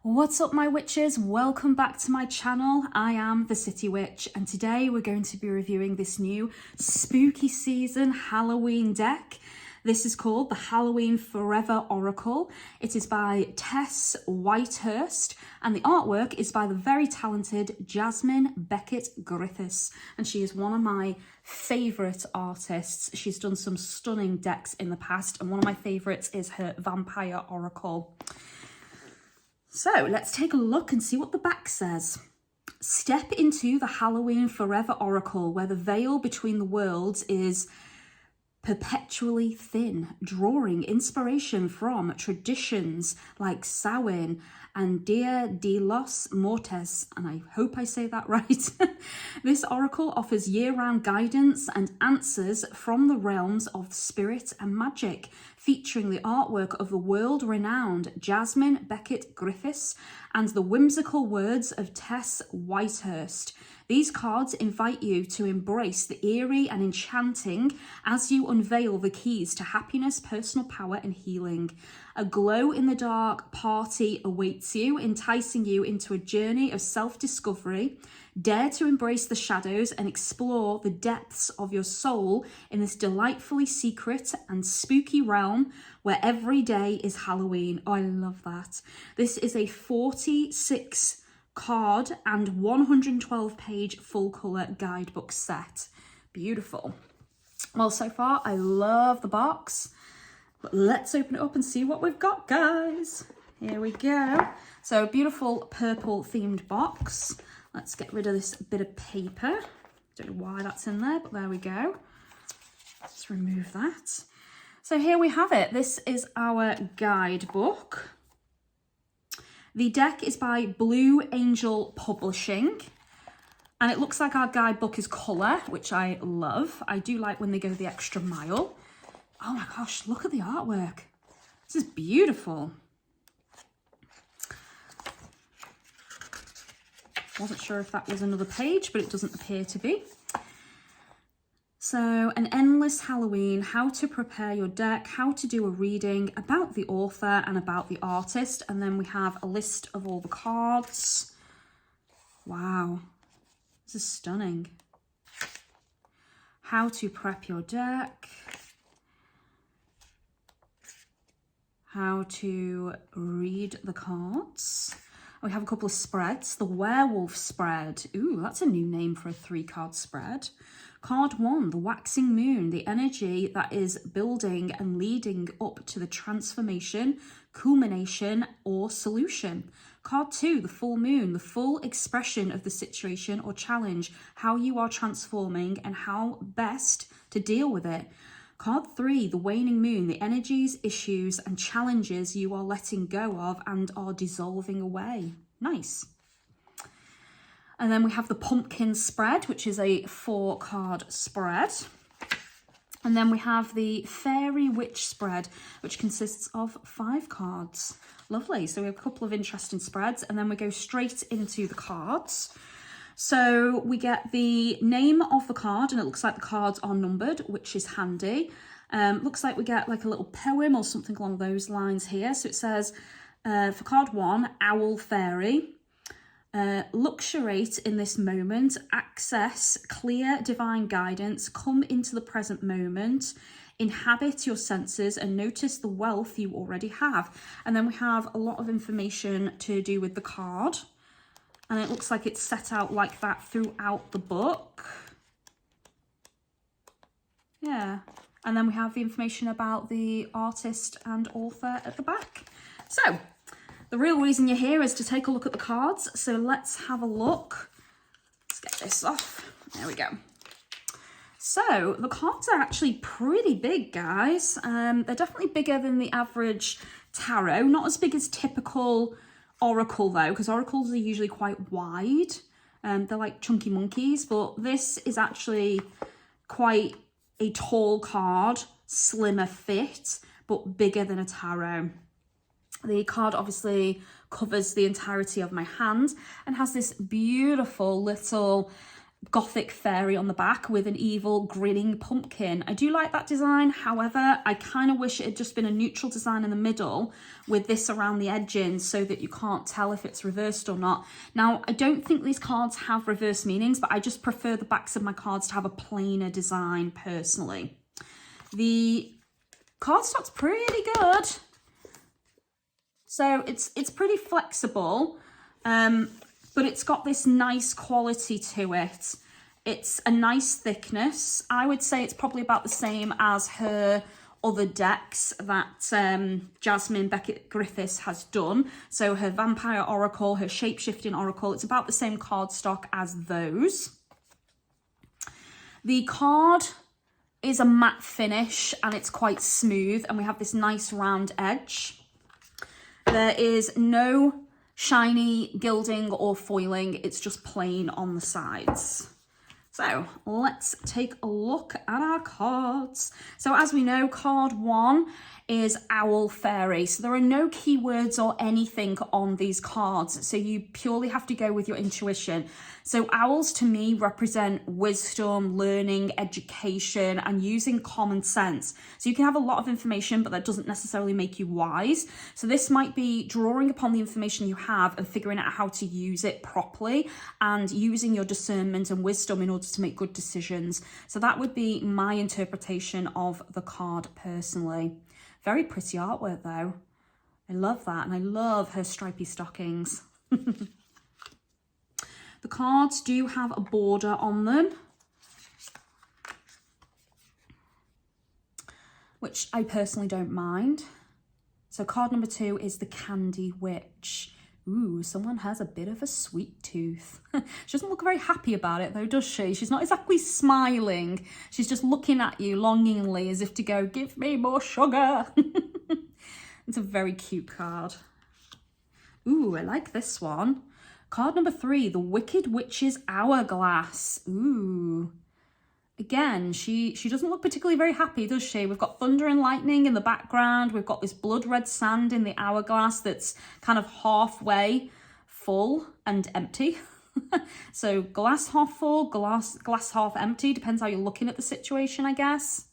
What's up, my witches? Welcome back to my channel. I am the City Witch, and today we're going to be reviewing this new spooky season Halloween deck. This is called the Halloween Forever Oracle. It is by Tess Whitehurst, and the artwork is by the very talented Jasmine Becker-Griffith, and she is one of my favourite artists. She's done some stunning decks in the past, and one of my favourites is her Vampire Oracle. So let's take a look and see what the back says. Step into the Halloween Forever Oracle, where the veil between the worlds is perpetually thin, drawing inspiration from traditions like Samhain and Dia de los Mortes, and I hope I say that right. This oracle offers year-round guidance and answers from the realms of spirit and magic, featuring the artwork of the world-renowned Jasmine Becket-Griffith and the whimsical words of Tess Whitehurst. These cards invite you to embrace the eerie and enchanting as you unveil the keys to happiness, personal power, and healing. A glow-in-the-dark party awaits you, enticing you into a journey of self-discovery. Dare to embrace the shadows and explore the depths of your soul in this delightfully secret and spooky realm where every day is Halloween. Oh, I love that. This is a 46 card and 112 page full colour guidebook set. Beautiful. Well, so far I love the box, but let's open it up and see what we've got, guys. Here we go. So a beautiful purple themed box. Let's get rid of this bit of paper. Don't know why that's in there, but there we go. Let's remove that. So here we have it. This is our guidebook. The deck is by Blue Angel Publishing, and it looks like our guidebook is colour, which I love. I do like when they go the extra mile. Oh my gosh, look at the artwork. This is beautiful. Wasn't sure if that was another page, but it doesn't appear to be. So, an endless Halloween, how to prepare your deck, how to do a reading, about the author and about the artist. And then we have a list of all the cards. Wow, this is stunning. How to prep your deck. How to read the cards. We have a couple of spreads. The werewolf spread. Ooh, that's a new name for a 3-card spread. Card 1, the waxing moon, the energy that is building and leading up to the transformation, culmination, or solution. Card 2, the full moon, the full expression of the situation or challenge, how you are transforming and how best to deal with it. Card 3, the waning moon, the energies, issues, and challenges you are letting go of and are dissolving away. Nice. And then we have the pumpkin spread, which is a 4-card spread. And then we have the fairy witch spread, which consists of 5 cards. Lovely. So we have a couple of interesting spreads, and then we go straight into the cards. So we get the name of the card, and it looks like the cards are numbered, which is handy. Looks like we get like a little poem or something along those lines here. So it says, for card 1, Owl Fairy. Luxuriate in this moment, access clear divine guidance, come into the present moment, inhabit your senses and notice the wealth you already have. And then we have a lot of information to do with the card. And it looks like it's set out like that throughout the book. Yeah. And then we have the information about the artist and author at the back. So, the real reason you're here is to take a look at the cards. So let's have a look. Let's get this off. There we go. So the cards are actually pretty big, guys. They're definitely bigger than the average tarot. Not as big as typical oracle though, because oracles are usually quite wide. They're like chunky monkeys, but this is actually quite a tall card, slimmer fit, but bigger than a tarot. The card obviously covers the entirety of my hand and has this beautiful little gothic fairy on the back with an evil grinning pumpkin. I do like that design. However, I kind of wish it had just been a neutral design in the middle with this around the edging so that you can't tell if it's reversed or not. Now, I don't think these cards have reverse meanings, but I just prefer the backs of my cards to have a plainer design personally. The cardstock's pretty good. So it's pretty flexible. But it's got this nice quality to it. It's a nice thickness. I would say it's probably about the same as her other decks that Jasmine Becker-Griffith has done. So her Vampire Oracle, her Shape-Shifting Oracle, it's about the same cardstock as those. The card is a matte finish and it's quite smooth, and we have this nice round edge. There is no shiny gilding or foiling, it's just plain on the sides. So let's take a look at our cards. So as we know, card 1 is Owl Fairy. So there are no keywords or anything on these cards, so you purely have to go with your intuition. So owls to me represent wisdom, learning, education, and using common sense. So you can have a lot of information, but that doesn't necessarily make you wise. So this might be drawing upon the information you have and figuring out how to use it properly and using your discernment and wisdom in order to make good decisions. So that would be my interpretation of the card personally. Very pretty artwork though. I love that, and I love her stripy stockings. The cards do have a border on them, which I personally don't mind. So card number 2 is the Candy Witch. Ooh, someone has a bit of a sweet tooth. She doesn't look very happy about it though, does she? She's not exactly smiling. She's just looking at you longingly as if to go, give me more sugar. It's a very cute card. Ooh, I like this one. Card number 3, the Wicked Witch's Hourglass. Ooh. Again, she doesn't look particularly very happy, does she? We've got thunder and lightning in the background. We've got this blood red sand in the hourglass that's kind of halfway full and empty. So glass half full, glass half empty. Depends how you're looking at the situation, I guess.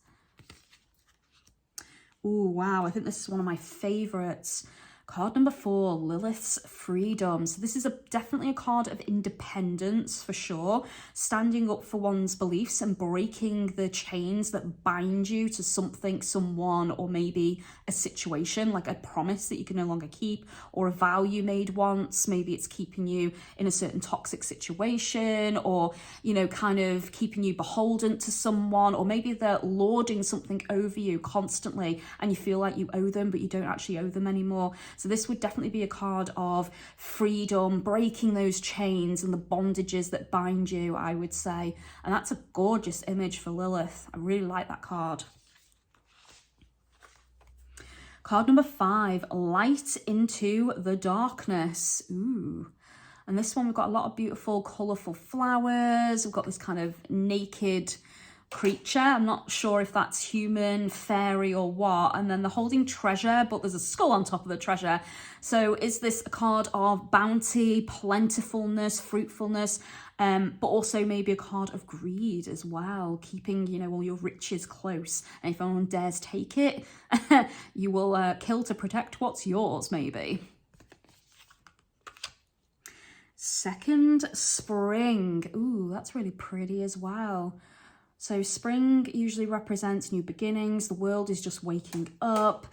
Ooh, wow. I think this is one of my favorites. Card number 4, Lilith's Freedom. So this is definitely a card of independence for sure. Standing up for one's beliefs and breaking the chains that bind you to something, someone, or maybe a situation, like a promise that you can no longer keep, or a vow you made once. Maybe it's keeping you in a certain toxic situation, or, you know, kind of keeping you beholden to someone, or maybe they're lording something over you constantly and you feel like you owe them, but you don't actually owe them anymore. So this would definitely be a card of freedom, breaking those chains and the bondages that bind you, I would say. And that's a gorgeous image for Lilith. I really like that card. Card number 5, Light into the Darkness. Ooh. And this one, we've got a lot of beautiful, colourful flowers. We've got this kind of naked creature. I'm not sure if that's human, fairy, or what. And then they're holding treasure, but there's a skull on top of the treasure. So is this a card of bounty, plentifulness, fruitfulness, but also maybe a card of greed as well, keeping, you know, all your riches close. And if anyone dares take it, you will kill to protect what's yours, maybe. Second Spring. Ooh, that's really pretty as well. So spring usually represents new beginnings. The world is just waking up.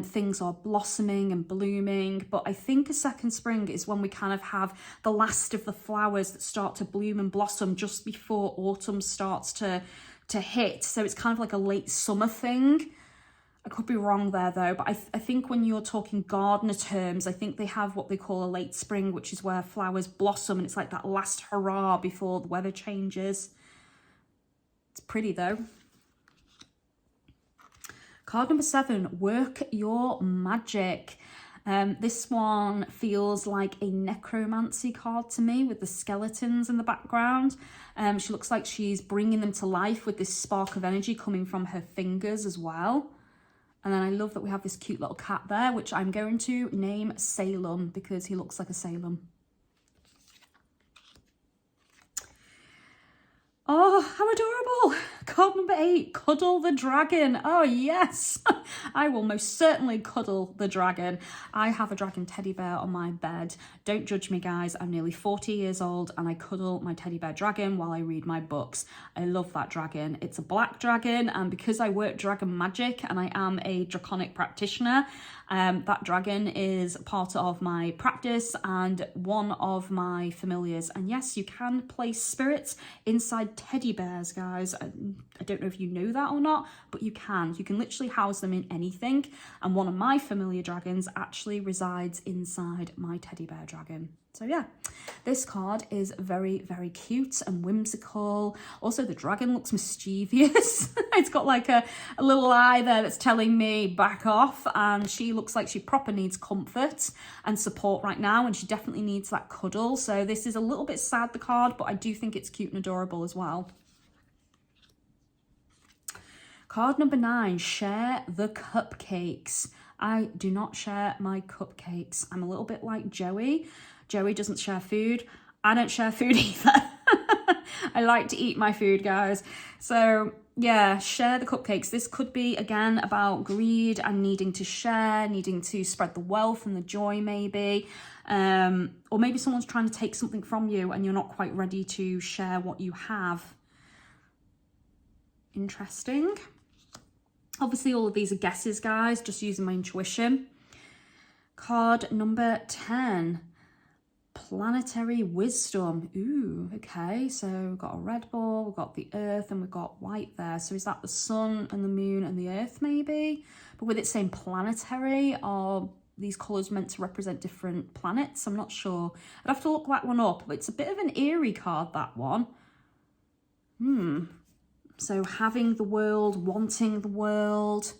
Things are blossoming and blooming. But I think a second spring is when we kind of have the last of the flowers that start to bloom and blossom just before autumn starts to hit. So it's kind of like a late summer thing. I could be wrong there though, but I think when you're talking gardener terms, I think they have what they call a late spring, which is where flowers blossom and it's like that last hurrah before the weather changes. It's pretty though. Card number 7, Work Your Magic. This one feels like a necromancy card to me with the skeletons in the background. She looks like she's bringing them to life with this spark of energy coming from her fingers as well. And then I love that we have this cute little cat there, which I'm going to name Salem because he looks like a Salem. Oh, how adorable. Card number 8, Cuddle the Dragon. Oh, yes. I will most certainly cuddle the dragon. I have a dragon teddy bear on my bed. Don't judge me, guys. I'm nearly 40 years old and I cuddle my teddy bear dragon while I read my books. I love that dragon. It's a black dragon, and because I work dragon magic and I am a draconic practitioner, that dragon is part of my practice and one of my familiars. And yes, you can place spirits inside teddy bears, guys. I don't know if you know that or not, but you can. You can literally house them in anything. And one of my familiar dragons actually resides inside my teddy bear dragon. So yeah, this card is very, very cute and whimsical. Also, the dragon looks mischievous. It's got like a little eye there that's telling me back off, and she looks like she proper needs comfort and support right now, and she definitely needs that cuddle. So this is a little bit sad, the card, but I do think it's cute and adorable as well. Card number 9, Share the Cupcakes. I do not share my cupcakes. I'm a little bit like Joey. Joey doesn't share food. I don't share food either. I like to eat my food, guys. So yeah, share the cupcakes. This could be, again, about greed and needing to share, needing to spread the wealth and the joy maybe. Or maybe someone's trying to take something from you and you're not quite ready to share what you have. Interesting. Obviously, all of these are guesses, guys, just using my intuition. Card number 10. Planetary Wisdom. Ooh, okay, so we've got a red ball, we've got the earth, and we've got white there. So is that the sun and the moon and the earth maybe? But with it saying planetary, are these colours meant to represent different planets? I'm not sure. I'd have to look that one up, but it's a bit of an eerie card, that one. So having the world, wanting the world.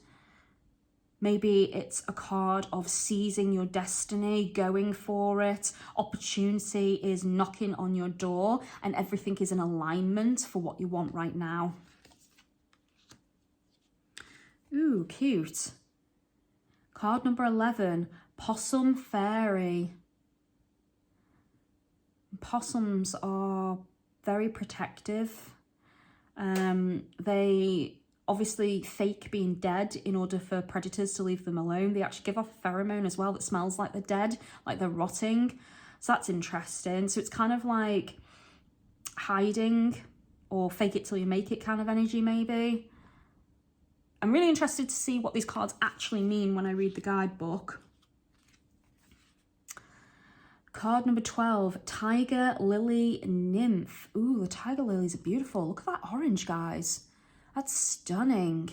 Maybe it's a card of seizing your destiny, going for it. Opportunity is knocking on your door and everything is in alignment for what you want right now. Ooh, cute. Card number 11, Possum Fairy. Possums are very protective. They obviously fake being dead in order for predators to leave them alone. They actually give off a pheromone as well that smells like they're dead, like they're rotting. So that's interesting. So it's kind of like hiding or fake it till you make it kind of energy maybe. I'm really interested to see what these cards actually mean when I read the guidebook. Card number 12, Tiger Lily Nymph. Ooh, the tiger lilies are beautiful. Look at that orange, guys. That's stunning.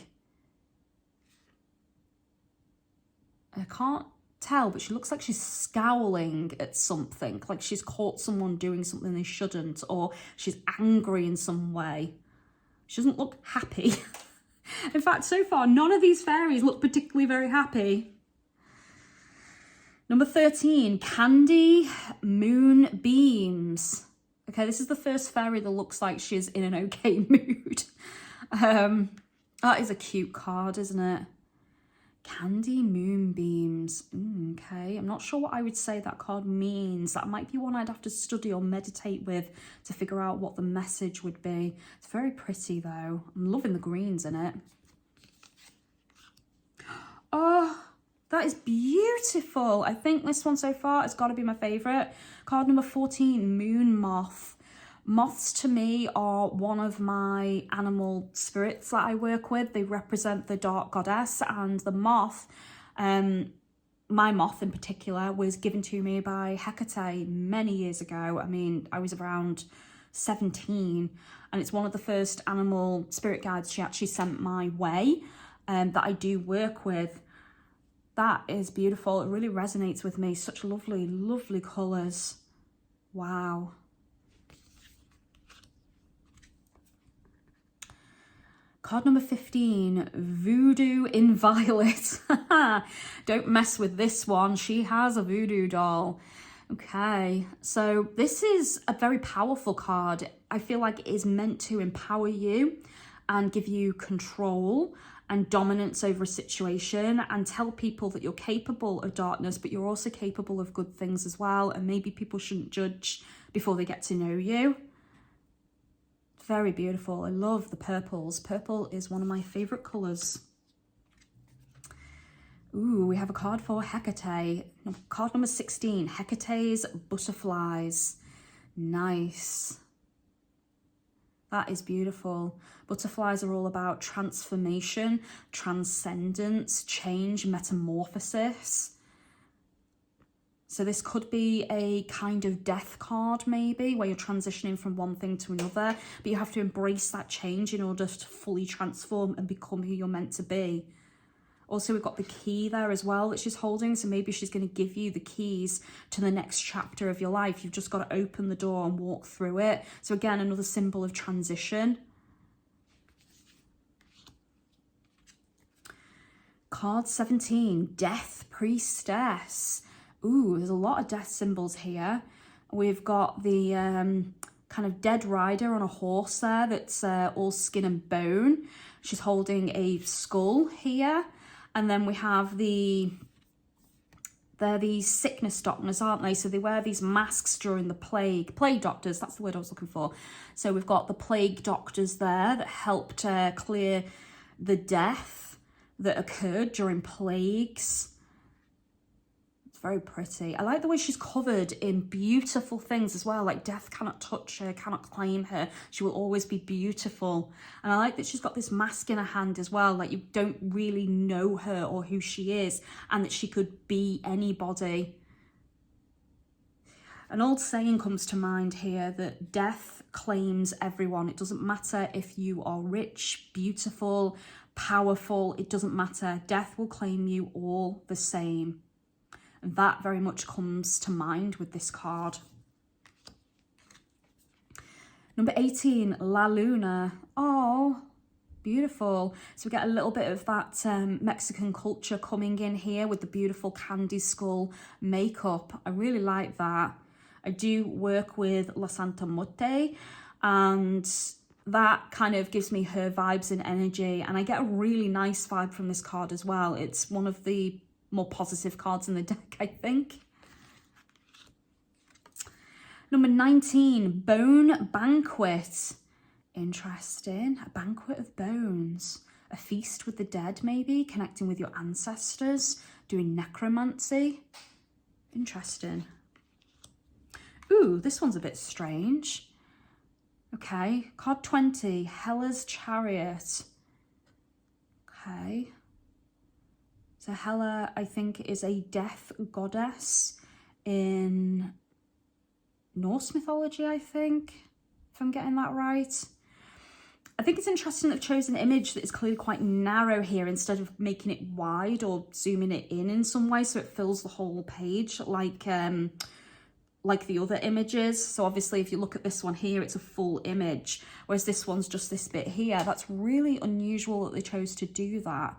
I can't tell, but she looks like she's scowling at something, like she's caught someone doing something they shouldn't, or she's angry in some way. She doesn't look happy. In fact, so far, none of these fairies look particularly very happy. Number 13, Candy Moonbeams. Okay, this is the first fairy that looks like she's in an okay mood. That is a cute card, isn't it? Candy Moonbeams. Okay, I'm not sure what I would say that card means. That might be one I'd have to study or meditate with to figure out what the message would be. It's very pretty though. I'm loving the greens in it. Oh, that is beautiful. I think this one so far has got to be my favourite. Card number 14, Moon Moth. Moths to me are one of my animal spirits that I work with. They represent the dark goddess, and the moth, my moth in particular, was given to me by Hecate many years ago. I mean, I was around 17, and it's one of the first animal spirit guides she actually sent my way that I do work with. That is beautiful. It really resonates with me. Such lovely, lovely colours. Wow. Card number 15, Voodoo in Violet. Don't mess with this one. She has a voodoo doll. Okay, so this is a very powerful card. I feel like it is meant to empower you and give you control and dominance over a situation and tell people that you're capable of darkness, but you're also capable of good things as well. And maybe people shouldn't judge before they get to know you. Very beautiful. I love the purples. Purple is one of my favorite colors. Ooh, we have a card for Hecate. Card number 16, Hecate's Butterflies. Nice. That is beautiful. Butterflies are all about transformation, transcendence, change, metamorphosis. So this could be a kind of death card maybe, where you're transitioning from one thing to another, but you have to embrace that change in order to fully transform and become who you're meant to be. Also, we've got the key there as well that she's holding. So maybe she's going to give you the keys to the next chapter of your life. You've just got to open the door and walk through it. So again, another symbol of transition. Card 17, Death Priestess. Ooh, there's a lot of death symbols here. We've got the kind of dead rider on a horse there that's all skin and bone. She's holding a skull here. And then we have they're these sickness doctors, aren't they? So they wear these masks during the plague doctors, that's the word I was looking for. So we've got the plague doctors there that helped clear the death that occurred during plagues. Very pretty. I like the way she's covered in beautiful things as well. Like death cannot touch her, cannot claim her. She will always be beautiful. And I like that she's got this mask in her hand as well. Like you don't really know her or who she is, and that she could be anybody. An old saying comes to mind here that death claims everyone. It doesn't matter if you are rich, beautiful, powerful. It doesn't matter. Death will claim you all the same. That very much comes to mind with this card. Number 18, La Luna. Oh, beautiful. So we get a little bit of that Mexican culture coming in here with the beautiful candy skull makeup. I really like that. I do work with La Santa Muerte, and that kind of gives me her vibes and energy. And I get a really nice vibe from this card as well. It's one of the more positive cards in the deck, I think. Number 19, Bone Banquet. Interesting. A banquet of bones. A feast with the dead, maybe, connecting with your ancestors, doing necromancy. Interesting. Ooh, this one's a bit strange. Okay, card 20, Hela's Chariot. Okay. So Hela, I think, is a death goddess in Norse mythology, I think, if I'm getting that right. I think it's interesting that they've chosen an image that is clearly quite narrow here instead of making it wide or zooming it in some way so it fills the whole page like the other images. So obviously if you look at this one here, it's a full image, whereas this one's just this bit here. That's really unusual that they chose to do that.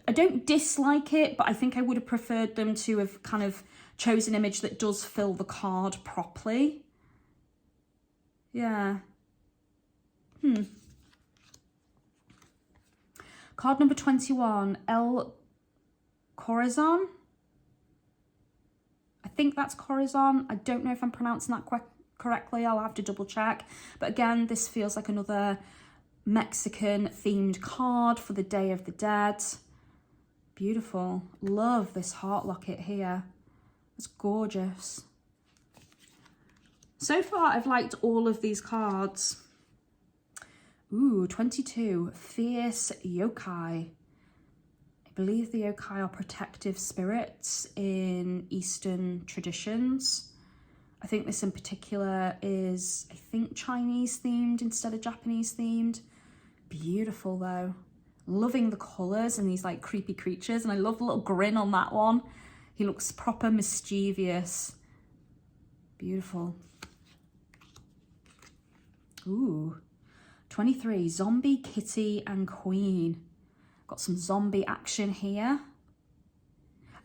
I don't dislike it, but I think I would have preferred them to have kind of chosen an image that does fill the card properly. Yeah. Card number 21, El Corazon. I think that's Corazon. I don't know if I'm pronouncing that correctly. I'll have to double check. But again, this feels like another Mexican themed card for the Day of the Dead. Beautiful. Love this heart locket here. It's gorgeous. So far, I've liked all of these cards. Ooh, 22. Fierce Yokai. I believe the yokai are protective spirits in Eastern traditions. I think this in particular is, I think, Chinese themed instead of Japanese themed. Beautiful though. Loving the colours and these like creepy creatures, and I love the little grin on that one. He looks proper mischievous. Beautiful. Ooh. 23, Zombie, Kitty and Queen. Got some zombie action here.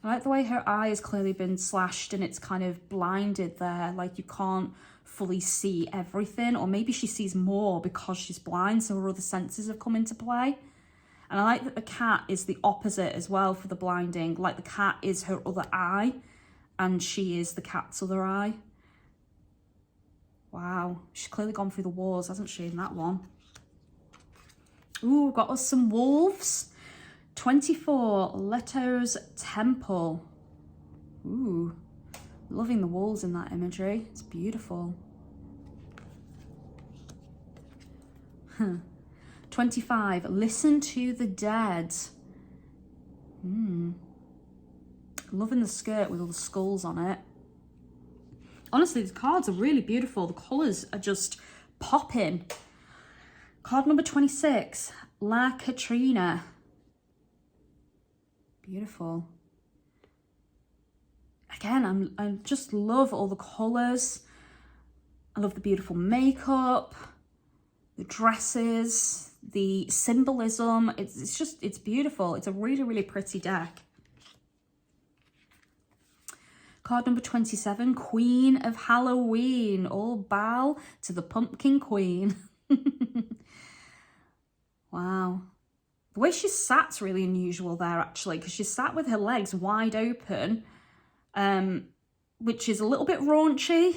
I like the way her eye has clearly been slashed and it's kind of blinded there. Like you can't fully see everything, or maybe she sees more because she's blind, so her other senses have come into play. And I like that the cat is the opposite as well for the blinding. Like the cat is her other eye and she is the cat's other eye. Wow, she's clearly gone through the wars, hasn't she, in that one? Ooh, we've got us some wolves. 24, Leto's Temple. Ooh, loving the wolves in that imagery. It's beautiful. 25, Listen to the Dead. Loving the skirt with all the skulls on it. Honestly, the cards are really beautiful. The colours are just popping. Card number 26, La Katrina. Beautiful. Again, I just love all the colours. I love the beautiful makeup, the dresses, the symbolism. It's beautiful. It's a really, really pretty deck. Card number 27, Queen of Halloween. All bow to the Pumpkin Queen. Wow. The way she's sat's really unusual there, actually, because she's sat with her legs wide open, which is a little bit raunchy.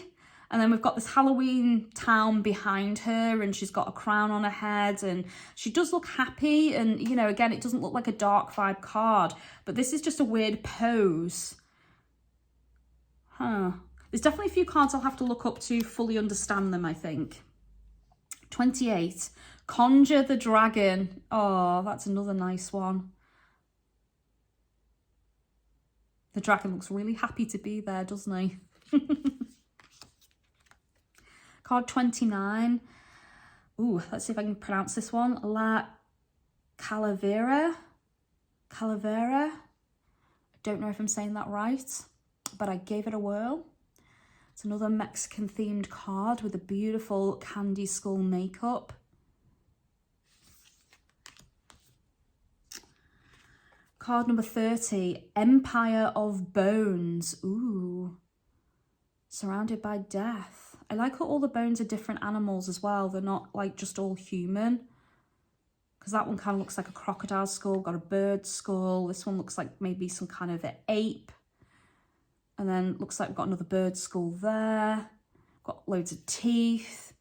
And then we've got this Halloween town behind her, and she's got a crown on her head, and she does look happy. And, you know, again, it doesn't look like a dark vibe card, but this is just a weird pose. There's definitely a few cards I'll have to look up to fully understand them, I think. 28, Conjure the Dragon. Oh, that's another nice one. The dragon looks really happy to be there, doesn't he? Card 29. Ooh, let's see if I can pronounce this one. La Calavera. Calavera. I don't know if I'm saying that right, but I gave it a whirl. It's another Mexican themed card with a beautiful candy skull makeup. Card number 30, Empire of Bones. Ooh, surrounded by death. I like how all the bones are different animals as well. They're not like just all human. Because that one kind of looks like a crocodile skull, got a bird skull. This one looks like maybe some kind of an ape. And then looks like we've got another bird skull there. Got loads of teeth.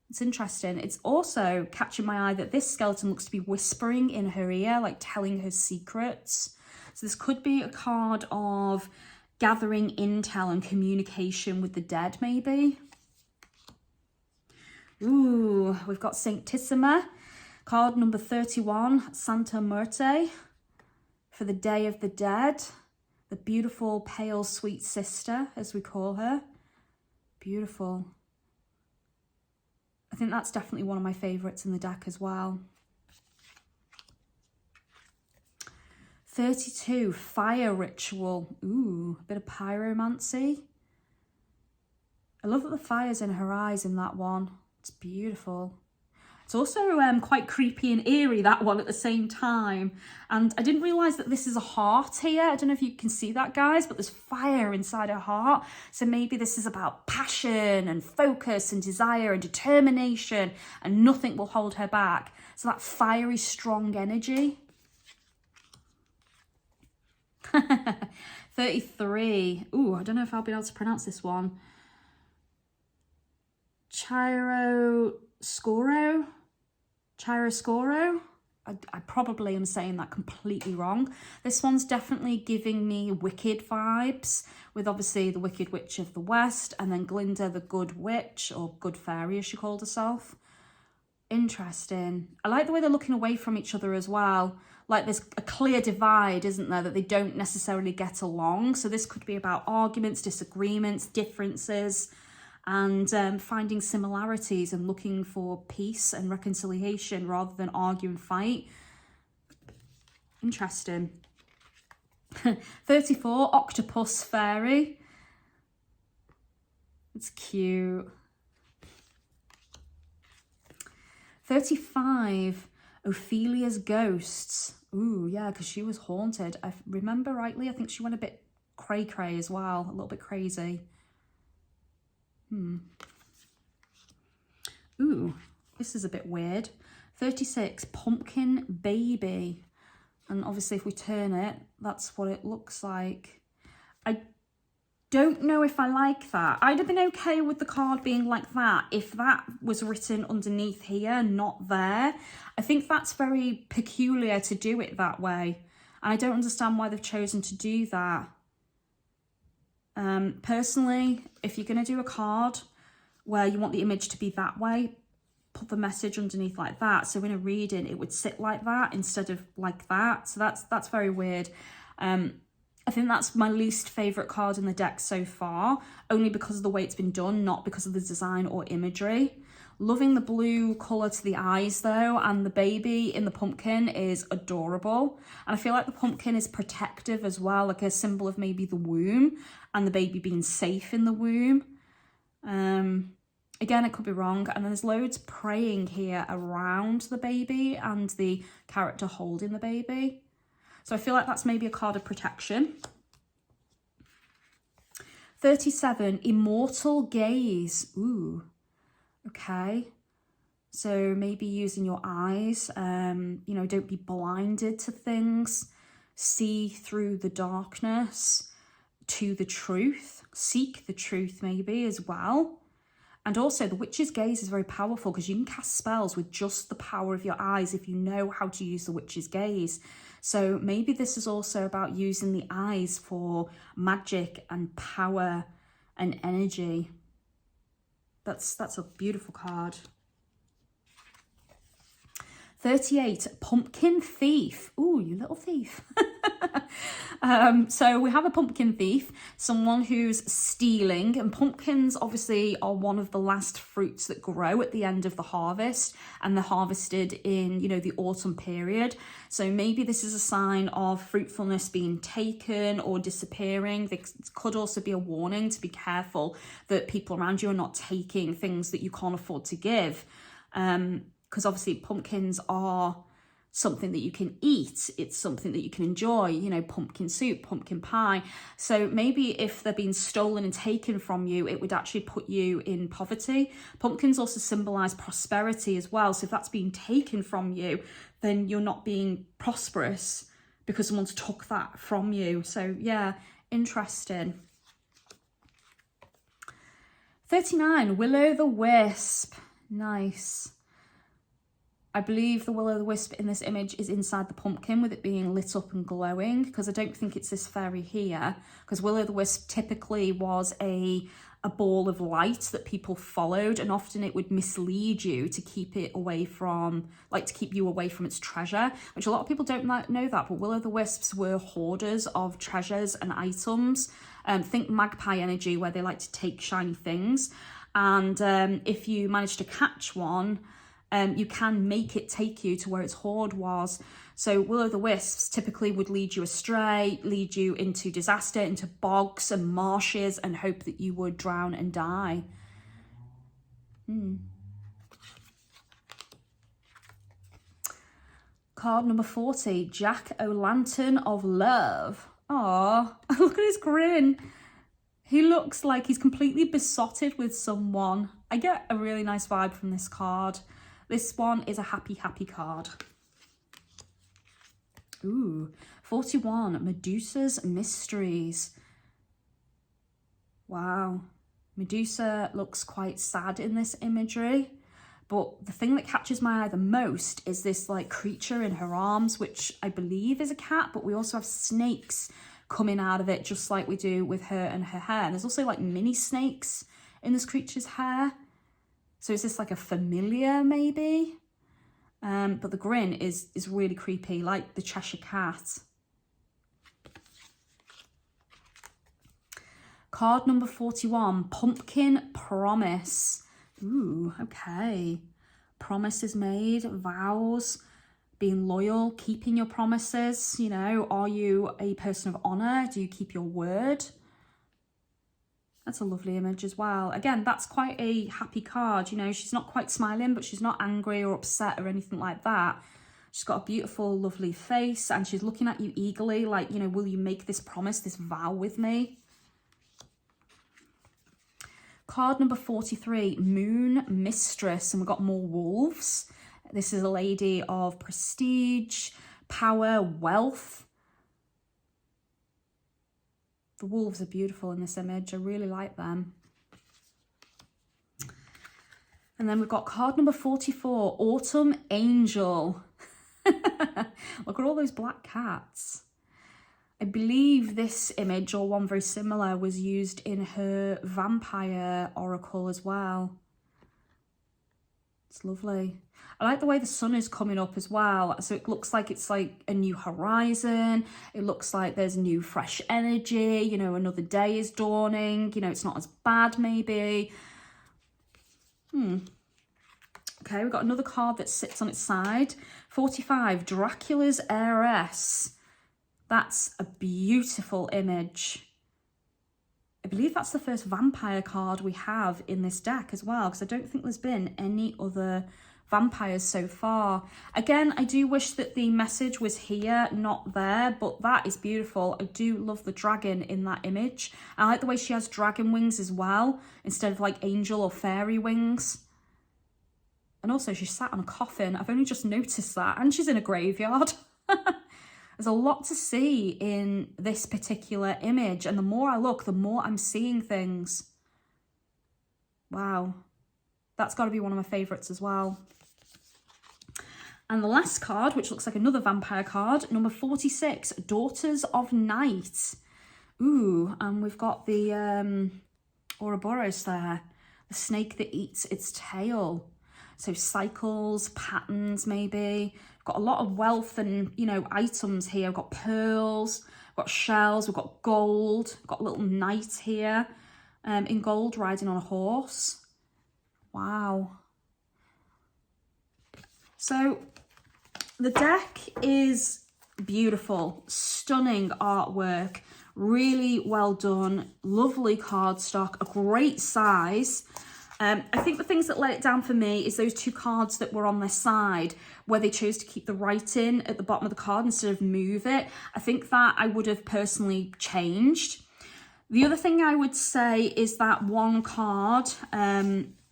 It's interesting. It's also catching my eye that this skeleton looks to be whispering in her ear, like telling her secrets. So this could be a card of gathering intel and communication with the dead, maybe. Ooh, we've got Sanctissima. Card number 31, Santa Muerte, for the Day of the Dead. The beautiful, pale, sweet sister, as we call her. Beautiful. I think that's definitely one of my favourites in the deck as well. 32, Fire Ritual. Ooh, a bit of pyromancy. I love that the fire's in her eyes in that one. It's beautiful. It's also quite creepy and eerie, that one, at the same time. And I didn't realise that this is a heart here. I don't know if you can see that, guys, but there's fire inside her heart. So maybe this is about passion and focus and desire and determination, and nothing will hold her back. So that fiery, strong energy. 33. Ooh, I don't know if I'll be able to pronounce this one. Chiaroscuro. I probably am saying that completely wrong. This one's definitely giving me Wicked vibes, with obviously the Wicked Witch of the West, and then Glinda the Good Witch, or Good Fairy as she called herself. Interesting. I like the way they're looking away from each other as well. Like there's a clear divide, isn't there, that they don't necessarily get along. So this could be about arguments, disagreements, differences, and finding similarities and looking for peace and reconciliation rather than argue and fight. Interesting. 34, Octopus Fairy. It's cute. 35, Ophelia's Ghosts. Ooh, yeah, because she was haunted. I remember rightly, I think she went a bit cray-cray as well, a little bit crazy. Ooh, this is a bit weird. 36, Pumpkin Baby. And obviously if we turn it, that's what it looks like. I don't know if I like that. I'd have been okay with the card being like that if that was written underneath here, not there. I think that's very peculiar to do it that way. And I don't understand why they've chosen to do that. Personally, if you're going to do a card where you want the image to be that way, put the message underneath like that. So in a reading, it would sit like that instead of like that. So that's very weird. I think that's my least favourite card in the deck so far, only because of the way it's been done, not because of the design or imagery. Loving the blue colour to the eyes though, and the baby in the pumpkin is adorable. And I feel like the pumpkin is protective as well, like a symbol of maybe the womb and the baby being safe in the womb. Again, it could be wrong. And then there's loads praying here around the baby and the character holding the baby. So I feel like that's maybe a card of protection. 37, Immortal Gaze. Ooh, okay. So maybe using your eyes, you know, don't be blinded to things. See through the darkness to the truth. Seek the truth maybe as well. And also the witch's gaze is very powerful because you can cast spells with just the power of your eyes if you know how to use the witch's gaze. So maybe this is also about using the eyes for magic and power and energy. That's a beautiful card. 38, Pumpkin Thief. Ooh, you little thief. So we have a pumpkin thief, someone who's stealing, and pumpkins obviously are one of the last fruits that grow at the end of the harvest, and they're harvested in, you know, the autumn period. So maybe this is a sign of fruitfulness being taken or disappearing. It could also be a warning to be careful that people around you are not taking things that you can't afford to give. Because obviously pumpkins are something that you can eat. It's something that you can enjoy, you know, pumpkin soup, pumpkin pie. So maybe if they're being stolen and taken from you, it would actually put you in poverty. Pumpkins also symbolize prosperity as well. So if that's being taken from you, then you're not being prosperous because someone's took that from you. So yeah, interesting. 39, Will-o'-the-Wisp. Nice. I believe the will-o'-the-wisp in this image is inside the pumpkin with it being lit up and glowing, because I don't think it's this fairy here, because will-o'-the-wisp typically was a ball of light that people followed, and often it would mislead you to keep it away from, like to keep you away from its treasure, which a lot of people don't know that, but will-o'-the-wisps were hoarders of treasures and items. Think magpie energy, where they like to take shiny things, and if you manage to catch one, you can make it take you to where its hoard was. So will-o'-the-wisps typically would lead you astray, lead you into disaster, into bogs and marshes, and hope that you would drown and die. Card number 40, Jack-o'-lantern of Love. Aw, look at his grin. He looks like he's completely besotted with someone. I get a really nice vibe from this card. This one is a happy, happy card. Ooh, 41, Medusa's Mysteries. Wow. Medusa looks quite sad in this imagery, but the thing that catches my eye the most is this like creature in her arms, which I believe is a cat, but we also have snakes coming out of it, just like we do with her and her hair. And there's also like mini snakes in this creature's hair. So is this like a familiar maybe? But the grin is really creepy, like the Cheshire Cat. Card number 41, Pumpkin Promise. Ooh, okay. Promises made, vows, being loyal, keeping your promises. You know, are you a person of honour? Do you keep your word? That's a lovely image as well. Again, that's quite a happy card. You know, she's not quite smiling, but she's not angry or upset or anything like that. She's got a beautiful, lovely face, and she's looking at you eagerly, like, you know, will you make this promise, this vow with me? Card number 43, Moon Mistress, and we've got more wolves. This is a lady of prestige, power, wealth. The wolves are beautiful in this image. I really like them. And then we've got card number 44, Autumn Angel. Look at all those black cats. I believe this image, or one very similar, was used in her vampire oracle as well. It's lovely. I like the way the sun is coming up as well. So it looks like it's like a new horizon. It looks like there's new fresh energy. You know, another day is dawning. You know, it's not as bad maybe. Okay, we've got another card that sits on its side. 45, Dracula's Heiress. That's a beautiful image. I believe that's the first vampire card we have in this deck as well, because I don't think there's been any other vampires so far. Again, I do wish that the message was here, not there, but that is beautiful. I do love the dragon in that image. I like the way she has dragon wings as well, instead of like angel or fairy wings. And also she's sat on a coffin. I've only just noticed that. And she's in a graveyard. There's a lot to see in this particular image. And the more I look, the more I'm seeing things. Wow. That's got to be one of my favourites as well. And the last card, which looks like another vampire card, number 46, Daughters of Night. Ooh, and we've got the Ouroboros there. The snake that eats its tail. So cycles, patterns maybe. We've got a lot of wealth and, you know, items here. We've got pearls, we've got shells, we've got gold. We've got a little knight here in gold riding on a horse. Wow. So the deck is beautiful, stunning artwork, really well done, lovely cardstock, a great size. I think the things that let it down for me is those two cards that were on their side where they chose to keep the writing at the bottom of the card instead of move it. I think that I would have personally changed. The other thing I would say is that one card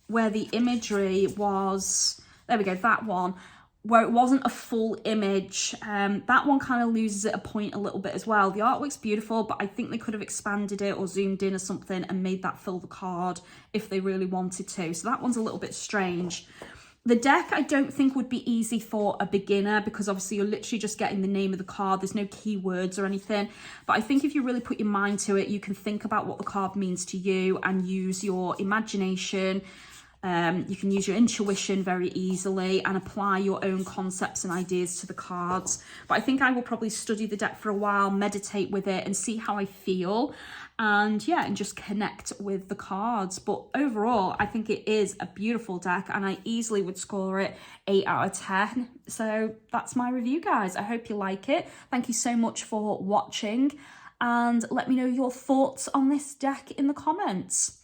where the imagery was, there we go, that one, where it wasn't a full image. That one kind of loses it a point a little bit as well. The artwork's beautiful, but I think they could have expanded it or zoomed in or something and made that fill the card if they really wanted to. So that one's a little bit strange. The deck I don't think would be easy for a beginner because obviously you're literally just getting the name of the card. There's no keywords or anything. But I think if you really put your mind to it, you can think about what the card means to you and use your imagination. You can use your intuition very easily and apply your own concepts and ideas to the cards. But I think I will probably study the deck for a while, meditate with it and see how I feel. And yeah, and just connect with the cards. But overall, I think it is a beautiful deck and I easily would score it 8 out of 10. So that's my review, guys. I hope you like it. Thank you so much for watching and let me know your thoughts on this deck in the comments.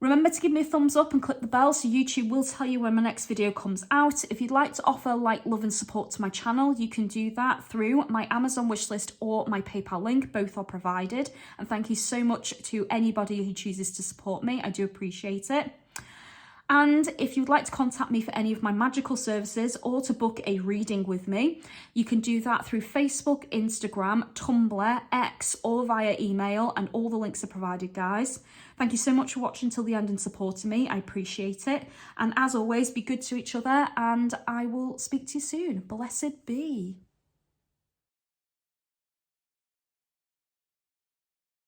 Remember to give me a thumbs up and click the bell so YouTube will tell you when my next video comes out. If you'd like to offer like, love and support to my channel, you can do that through my Amazon wishlist or my PayPal link. Both are provided. And thank you so much to anybody who chooses to support me. I do appreciate it. And if you'd like to contact me for any of my magical services or to book a reading with me, you can do that through Facebook, Instagram, Tumblr, X, or via email, and all the links are provided, guys. Thank you so much for watching till the end and supporting me. I appreciate it. And as always, be good to each other, and I will speak to you soon. Blessed be.